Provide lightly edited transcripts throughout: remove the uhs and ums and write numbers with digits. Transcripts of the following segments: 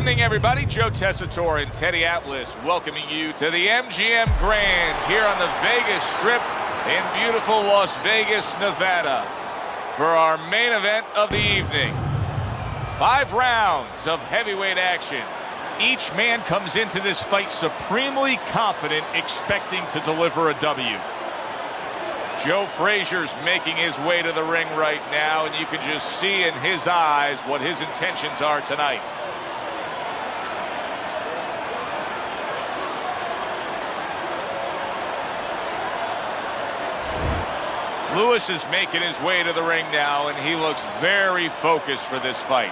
evening, everybody. Joe Tessitore and Teddy Atlas welcoming you to the MGM Grand here on the Vegas Strip in beautiful Las Vegas, Nevada, for our main event of the evening. 5 rounds of heavyweight action. Each man comes into this fight supremely confident, expecting to deliver a W. Joe Frazier's making his way to the ring right now, and you can just see in his eyes what his intentions are tonight. Lewis is making his way to the ring now, and he looks very focused for this fight.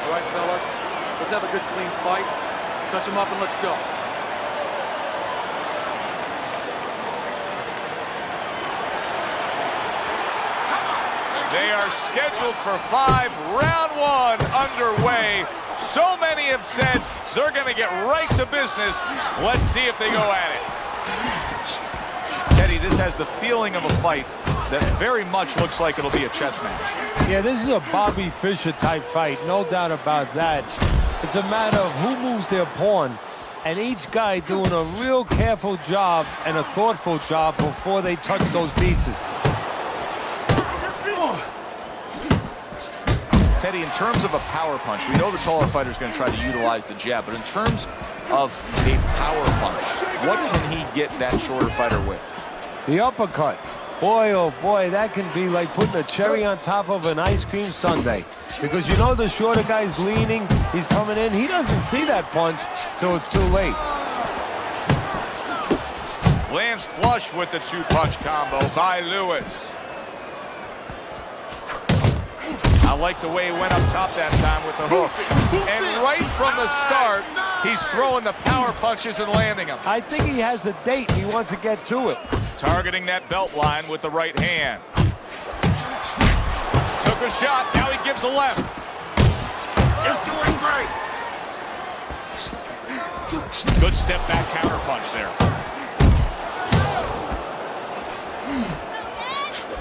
All right, fellas, let's have a good, clean fight. Touch them up and let's go. They are scheduled for 5. Round 1 underway. So many have said they're going to get right to business. Let's see if they go at it. Teddy, this has the feeling of a fight that very much looks like it'll be a chess match. Yeah, this is a Bobby Fischer type fight, no doubt about that. It's a matter of who moves their pawn, and each guy doing a real careful job and a thoughtful job before they touch those pieces. Teddy, in terms of a power punch, we know the taller fighter is going to try to utilize the jab, but in terms of a power punch, what can he get that shorter fighter with? The uppercut. Boy, oh boy, that can be like putting a cherry on top of an ice cream sundae. Because you know the shorter guy's leaning, he's coming in, he doesn't see that punch till it's too late. Lands flush with the 2-punch combo by Lewis. I like the way he went up top that time with the hook. And right from the start, he's throwing the power punches and landing them. I think he has a date. He wants to get to it. Targeting that belt line with the right hand. Took a shot, now he gives a left. You're doing great. Good step back counter punch there.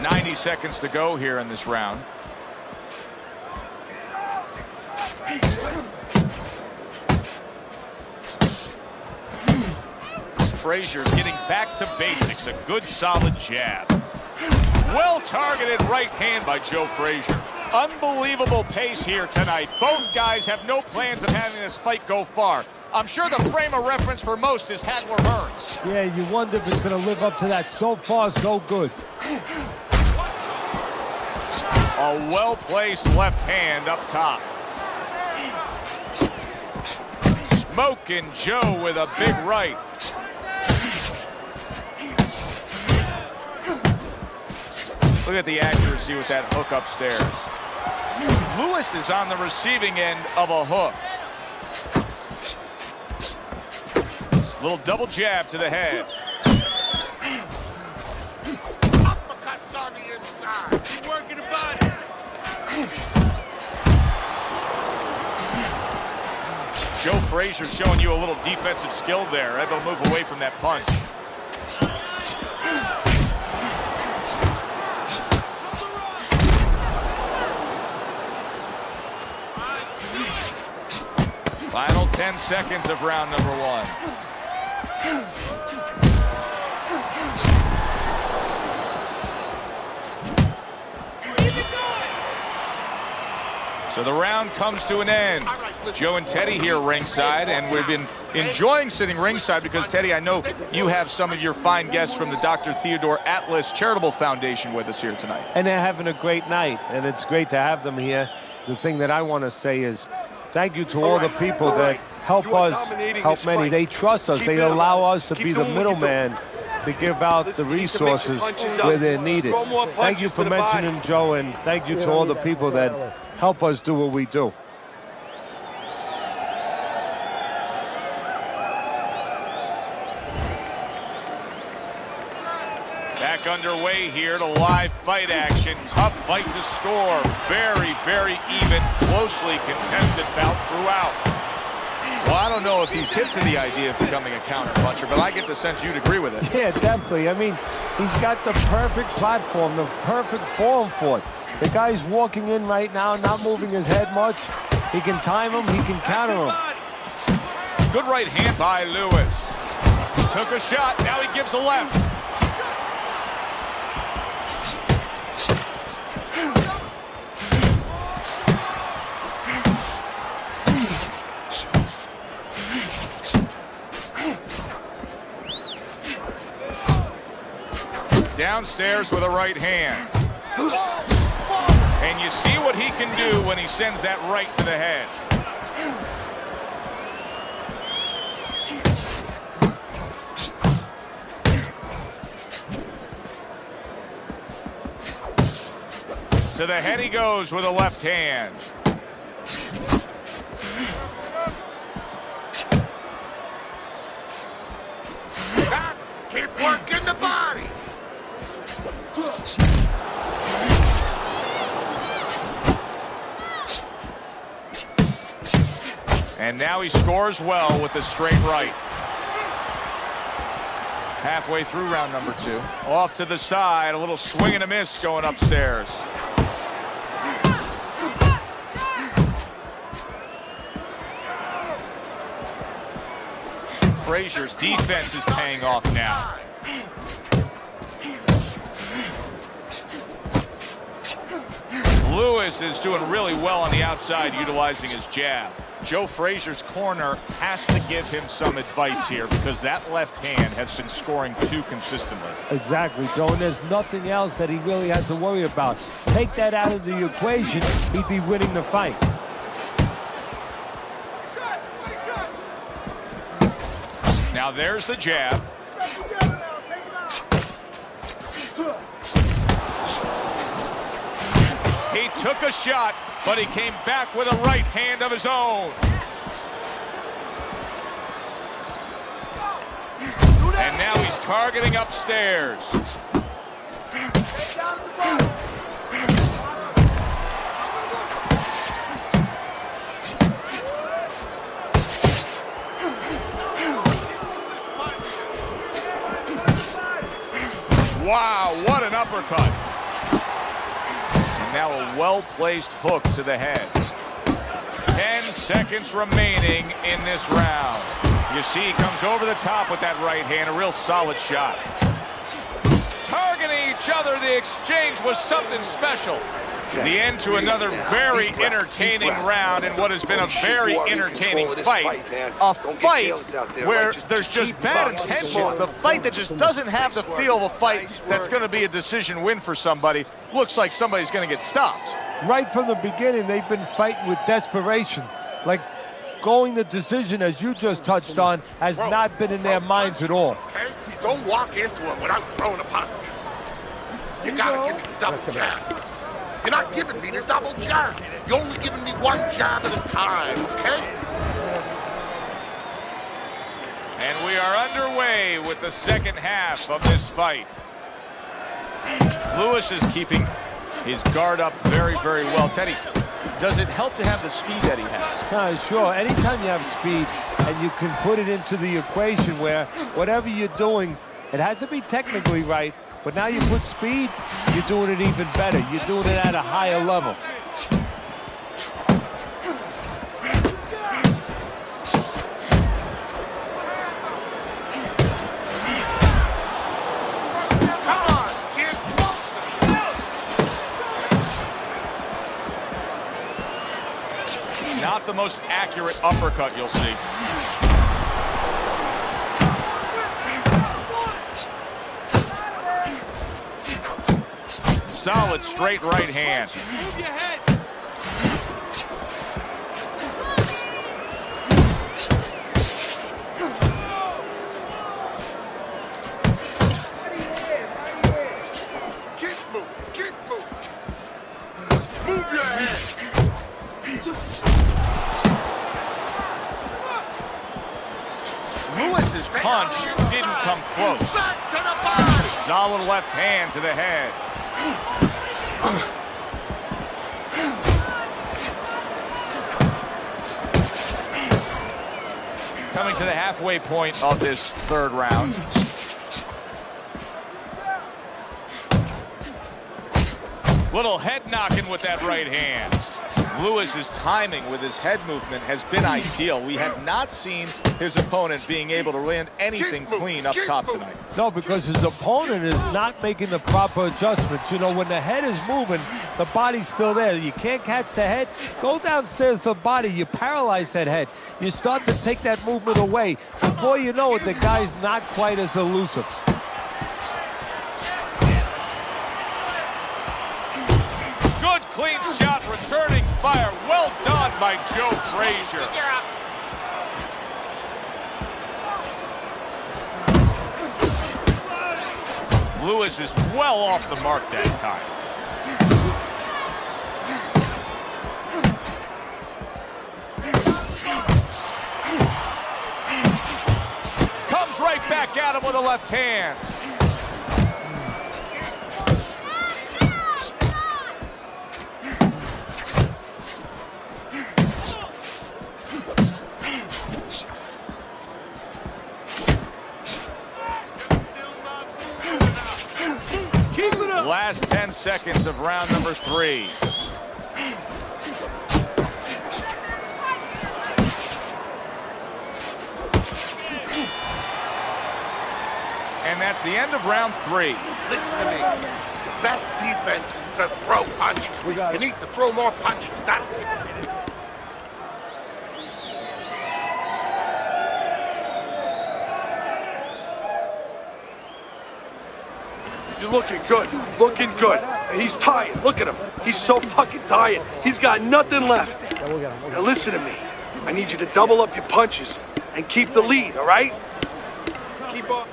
90 seconds to go here in this round. Frazier's getting back to basics. A good solid jab. Well-targeted right hand by Joe Frazier. Unbelievable pace here tonight. Both guys have no plans of having this fight go far. I'm sure the frame of reference for most is Hagler Hearns. Yeah, you wonder if it's going to live up to that. So far, so good. A well-placed left hand up top. Smoking Joe with a big right. Look at the accuracy with that hook upstairs. Lewis is on the receiving end of a hook. Little double jab to the head. Uppercuts on the inside. Keep working the body. Joe Frazier showing you a little defensive skill there. Able to move away from that punch. Final 10 seconds of round number 1. So the round comes to an end. Joe and Teddy here ringside, and we've been enjoying sitting ringside because, Teddy, I know you have some of your fine guests from the Dr. Theodore Atlas Charitable Foundation with us here tonight. And they're having a great night, and it's great to have them here. The thing that I want to say is thank you to all the people that help us, help many. They trust us. They allow us to be the middleman to give out the resources where they're needed. Thank you for mentioning Joe, and thank you to all the people that help us do what we do. Back underway here to live fight action. Tough fight to score. Very, very even, closely contested bout throughout. Well, I don't know if he's hip to the idea of becoming a counter-puncher, but I get the sense you'd agree with it. Yeah, definitely. I mean, he's got the perfect platform, the perfect form for it. The guy's walking in right now, not moving his head much. He can time him, he can counter him. Good right hand by Lewis. Took a shot, now he gives a left. Downstairs with a right hand. And you see what he can do when he sends that right to the head. To the head he goes with a left hand. Keep working the body. And now he scores well with the straight right. Halfway through round number 2. Off to the side, a little swing and a miss going upstairs. Frazier's defense is paying off now. Lewis is doing really well on the outside, utilizing his jab. Joe Frazier's corner has to give him some advice here because that left hand has been scoring too consistently. Exactly, Joe, and there's nothing else that he really has to worry about. Take that out of the equation, he'd be winning the fight. Now there's the jab. He took a shot, but he came back with a right hand of his own. And now he's targeting upstairs. Wow, what an uppercut. And now a well-placed hook to the head. 10 seconds remaining in this round. You see he comes over the top with that right hand, a real solid shot. Targeting each other, the exchange was something special. The end to another very entertaining round in what has been a very entertaining fight. A fight where there's just bad intentions. The fight that just doesn't have the feel of a fight that's going to be a decision win for somebody. Looks like somebody's going to get stopped. Right from the beginning, they've been fighting with desperation. Like going the decision, as you just touched on, has not been in their minds at all. Okay? Don't walk into it without throwing a punch. You gotta give me the double jab. You're not giving me the double jab. You're only giving me one jab at a time, okay? And we are underway with the second half of this fight. Lewis is keeping his guard up very, very well. Teddy, does it help to have the speed that he has? Sure. Anytime you have speed and you can put it into the equation where whatever you're doing, it has to be technically right, but now you put speed, you're doing it even better. You're doing it at a higher level. not the most accurate uppercut you'll see. Solid straight right hand. Move your head. Keep moving, keep moving. Move your head. Lewis's punch didn't come close. Back to the body. Solid left hand to the head. Coming to the halfway point of this third round. Little head knocking with that right hand. Lewis's timing with his head movement has been ideal. We have not seen his opponent being able to land anything clean up top tonight. No, because his opponent is not making the proper adjustments. You know, when the head is moving, the body's still there. You can't catch the head. Go downstairs to the body. You paralyze that head. You start to take that movement away. Before you know it, the guy's not quite as elusive. Good clean shot, returning fire. Well done by Joe Frazier. Lewis is well off the mark that time. Comes right back at him with a left hand. Last 10 seconds of round number 3. And that's the end of round 3. Listen to me. The best defense is to throw punches. You need to throw more punches. That's it. You're looking good, looking good. He's tired, look at him. He's so fucking tired. He's got nothing left. Now listen to me. I need you to double up your punches and keep the lead, all right? Keep up.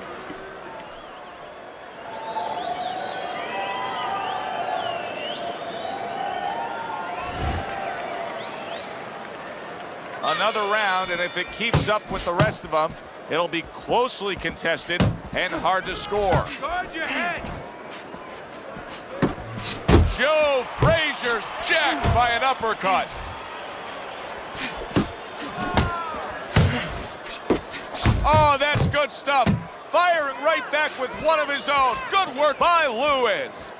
Another round, and if it keeps up with the rest of them, it'll be closely contested and hard to score. Guard your head. Joe Frazier's jacked by an uppercut. Oh, that's good stuff. Firing right back with one of his own. Good work by Lewis.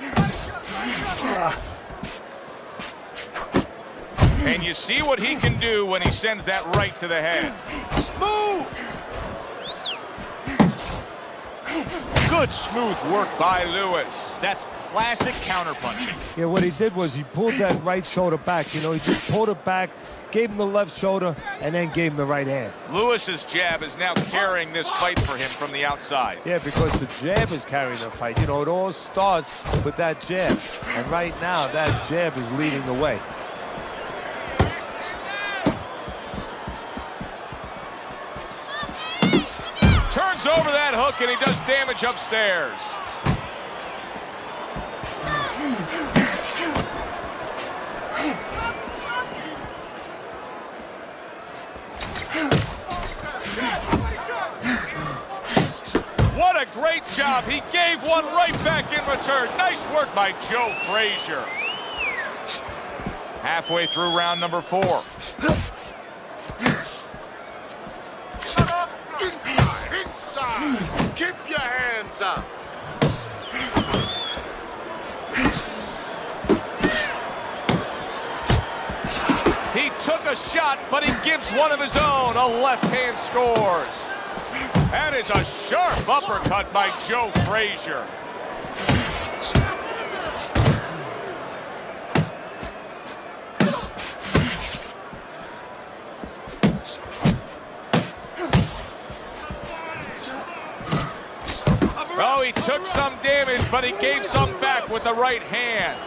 And you see what he can do when he sends that right to the head. Move! Good smooth work by Lewis. That's classic counterpunching. Yeah, what he did was he pulled that right shoulder back. You know, he just pulled it back, gave him the left shoulder, and then gave him the right hand. Lewis's jab is now carrying this fight for him from the outside. Yeah, because the jab is carrying the fight. You know, it all starts with that jab. And right now, that jab is leading the way. Turns over that hook, and he does damage upstairs. What a great job. He gave one right back in return. Nice work by Joe Frazier. Halfway through round number 4. Inside. Keep your hands up. He took a shot, but he gives one of his own. A left hand scores. That is a sharp uppercut by Joe Frazier. right hand.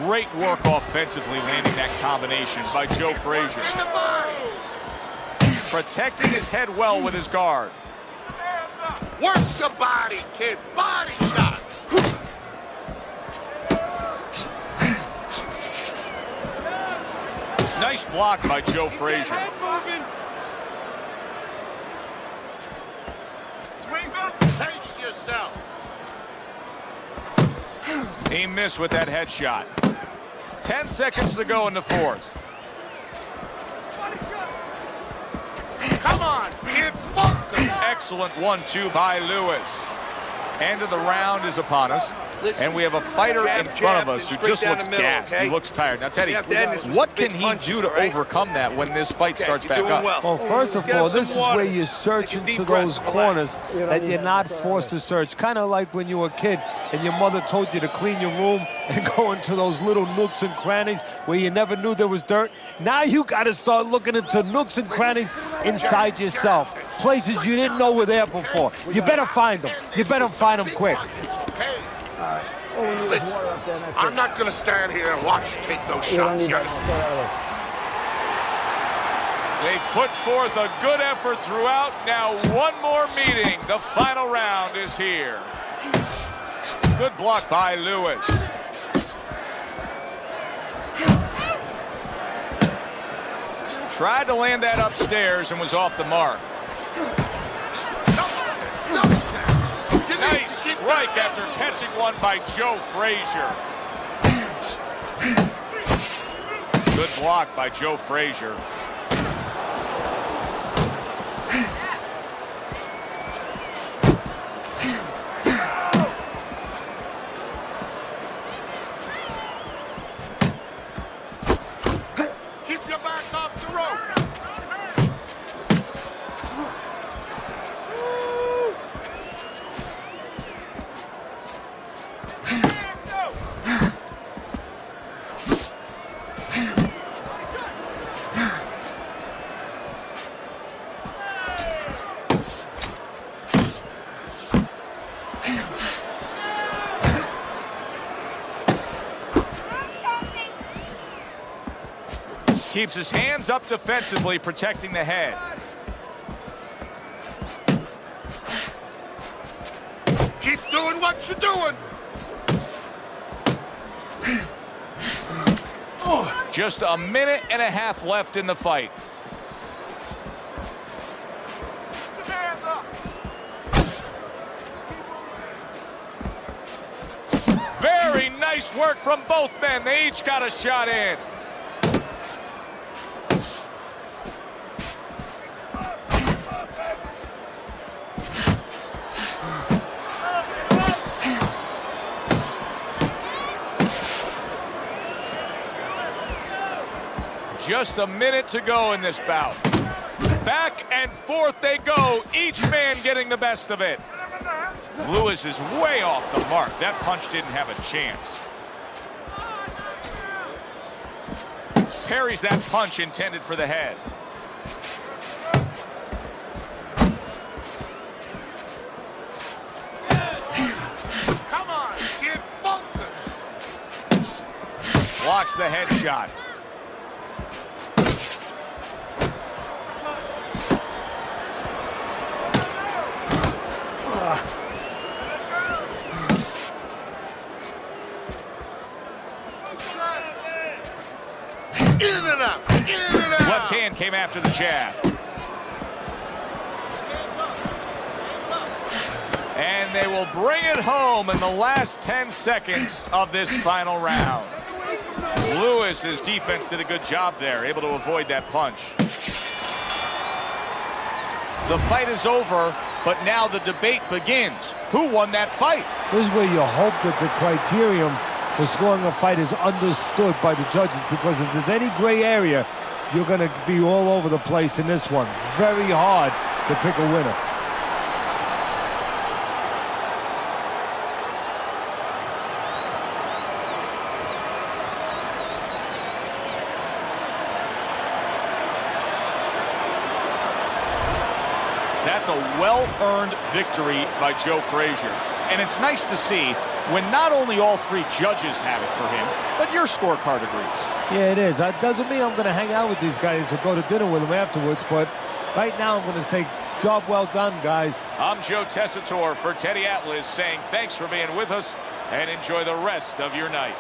Great work offensively landing that combination by Joe Frazier. Protecting his head well with his guard. Work the body, kid. Body shot. Nice block by Joe Frazier. Pace yourself. He missed with that headshot. 10 seconds to go in the fourth. Come on, kid. Focus. Excellent 1-2 by Lewis. End of the round is upon us. And we have a fighter in front of us who just looks gassed. He looks tired. Now, Teddy, what can he do to overcome that when this fight starts back up? Well, first of all, this is where you search into those corners that you're not forced to search. Kind of like when you were a kid and your mother told you to clean your room and go into those little nooks and crannies where you never knew there was dirt. Now you got to start looking into nooks and crannies inside yourself. Places you didn't know were there before. You better find them. You better find them quick. Hey. Listen, I'm not going to stand here and watch you take those shots. You understand? They put forth a good effort throughout. Now one more meeting. The final round is here. Good block by Lewis. Tried to land that upstairs and was off the mark. Nice strike after catching one by Joe Frazier. Good block by Joe Frazier. Keep your back off the rope. Keeps his hands up defensively, protecting the head. Keep doing what you're doing. Just a minute and a half left in the fight. Very nice work from both men. They each got a shot in. Just a minute to go in this bout. Back and forth they go, each man getting the best of it. Lewis is way off the mark. That punch didn't have a chance. Parries that punch intended for the head. Come on, kid, focus. Blocks the headshot. In and out, in and out. Left hand came after the jab. And they will bring it home in the last 10 seconds of this final round. Lewis's defense did a good job there, able to avoid that punch. The fight is over, but now the debate begins. Who won that fight? This is where you hope that the criterion for scoring a fight is understood by the judges, because if there's any gray area, you're going to be all over the place in this one. Very hard to pick a winner. That's a well-earned victory by Joe Frazier. And it's nice to see when not only all three judges have it for him, but your scorecard agrees. Yeah, it is. That doesn't mean I'm going to hang out with these guys or go to dinner with them afterwards, but right now I'm going to say, job well done, guys. I'm Joe Tessitore for Teddy Atlas saying thanks for being with us and enjoy the rest of your night.